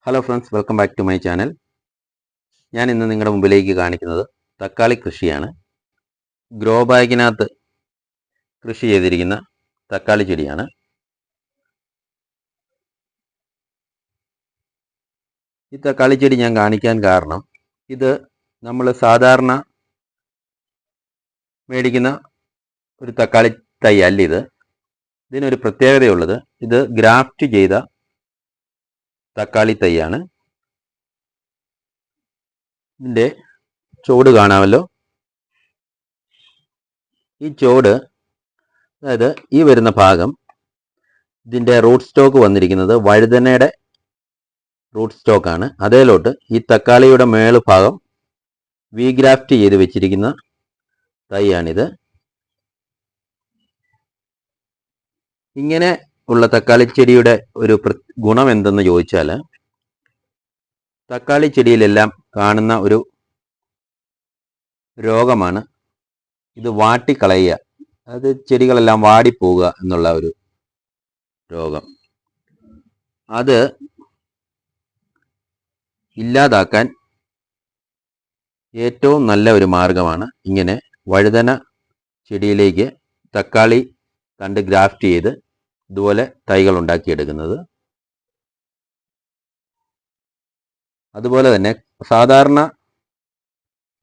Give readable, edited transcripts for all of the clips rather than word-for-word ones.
Hello friends, welcome back to my channel. ഞാൻ ഇന്ന് നിങ്ങളുടെ മുമ്പിലേക്ക് കാണിക്കുന്നത് തക്കാളി കൃഷിയാണ്. ഗ്രോ ബാഗിനകത്ത് കൃഷി ചെയ്തിരിക്കുന്ന തക്കാളി ചെടിയാണ്. ഈ തക്കാളി ചെടി ഞാൻ കാണിക്കാൻ കാരണം, ഇത് നമ്മൾ സാധാരണ മേടിക്കുന്ന ഒരു തക്കാളി തൈ അല്ല ഇത്. ഇതിനൊരു പ്രത്യേകതയുള്ളത്, ഇത് ഗ്രാഫ്റ്റ് ചെയ്ത തക്കാളി തൈയാണ്. ഇതിൻ്റെ ചോട് കാണാമല്ലോ. ഈ ചോട്, അതായത് ഈ വരുന്ന ഭാഗം, ഇതിൻ്റെ റൂട്ട് സ്റ്റോക്ക് വന്നിരിക്കുന്നത് വഴുതനയുടെ റൂട്ട് സ്റ്റോക്കാണ്. അതേലോട്ട് ഈ തക്കാളിയുടെ മേള് ഭാഗം വി ഗ്രാഫ്റ്റ് ചെയ്ത് വെച്ചിരിക്കുന്ന തൈയാണിത്. ഇങ്ങനെ ഉള്ള തക്കാളി ചെടിയുടെ ഒരു ഗുണം എന്തെന്ന് ചോദിച്ചാൽ, തക്കാളി ചെടിയിലെല്ലാം കാണുന്ന ഒരു രോഗമാണ് ഇത് വാട്ടിക്കളയുക. അത് ചെടികളെല്ലാം വാടിപ്പോവുക എന്നുള്ള ഒരു രോഗം. അത് ഇല്ലാതാക്കാൻ ഏറ്റവും നല്ല ഒരു മാർഗമാണ് ഇങ്ങനെ വഴുതന ചെടിയിലേക്ക് തക്കാളി തണ്ട് ഗ്രാഫ്റ്റ് ചെയ്ത് ഇതുപോലെ തൈകൾ ഉണ്ടാക്കിയെടുക്കുന്നത്. അതുപോലെ തന്നെ സാധാരണ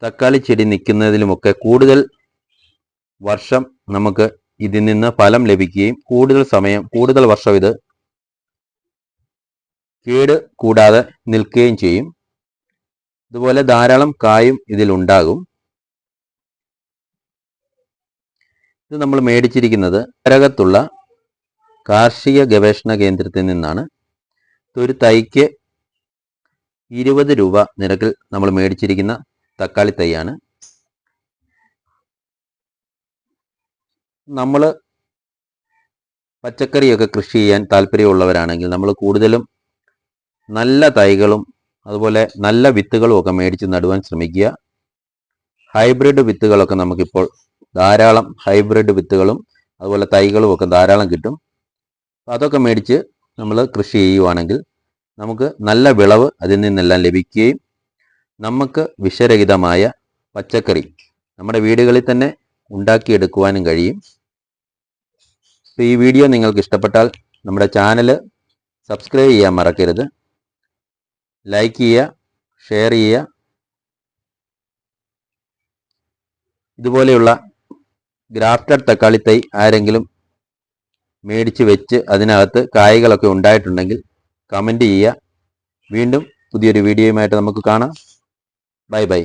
തക്കാളി ചെടി നിൽക്കുന്നതിലുമൊക്കെ കൂടുതൽ വർഷം നമുക്ക് ഇതിൽ നിന്ന് ഫലം ലഭിക്കുകയും കൂടുതൽ വർഷം ഇത് കേട് കൂടാതെ നിൽക്കുകയും ചെയ്യും. ഇതുപോലെ ധാരാളം കായും ഇതിലുണ്ടാകും. ഇത് നമ്മൾ മേടിച്ചിരിക്കുന്നത് കരകത്തുള്ള കാർഷിക ഗവേഷണ കേന്ദ്രത്തിൽ നിന്നാണ്. ഒരു തൈക്ക് 20 രൂപ നിരക്കിൽ നമ്മൾ മേടിച്ചിരിക്കുന്ന തക്കാളി തൈയാണ്. നമ്മൾ പച്ചക്കറിയൊക്കെ കൃഷി ചെയ്യാൻ താല്പര്യമുള്ളവരാണെങ്കിൽ നമ്മൾ കൂടുതലും നല്ല തൈകളും അതുപോലെ നല്ല വിത്തുകളും ഒക്കെ മേടിച്ച് നടുവാൻ ശ്രമിക്കുക. ഹൈബ്രിഡ് വിത്തുകളൊക്കെ നമുക്കിപ്പോൾ ധാരാളം ഹൈബ്രിഡ് വിത്തുകളും അതുപോലെ തൈകളും ഒക്കെ ധാരാളം കിട്ടും. അതൊക്കെ മേടിച്ച് നമ്മൾ കൃഷി ചെയ്യുവാണെങ്കിൽ നമുക്ക് നല്ല വിളവ് അതിൽ നിന്നെല്ലാം ലഭിക്കുകയും നമുക്ക് വിഷരഹിതമായ പച്ചക്കറി നമ്മുടെ വീടുകളിൽ തന്നെ ഉണ്ടാക്കിയെടുക്കുവാനും കഴിയും. ഈ വീഡിയോ നിങ്ങൾക്ക് ഇഷ്ടപ്പെട്ടാൽ നമ്മുടെ ചാനൽ സബ്സ്ക്രൈബ് ചെയ്യാൻ മറക്കരുത്. ലൈക്ക് ചെയ്യുക, ഷെയർ ചെയ്യുക. ഇതുപോലെയുള്ള ഗ്രാഫ്റ്റഡ് തക്കാളി തൈ ആരെങ്കിലും മേടിച്ച് വെച്ച് അതിനകത്ത് കായ്കളൊക്കെ ഉണ്ടായിട്ടുണ്ടെങ്കിൽ കമൻറ്റ് ചെയ്യുക. വീണ്ടും പുതിയൊരു വീഡിയോയുമായിട്ട് നമുക്ക് കാണാം. Bye bye.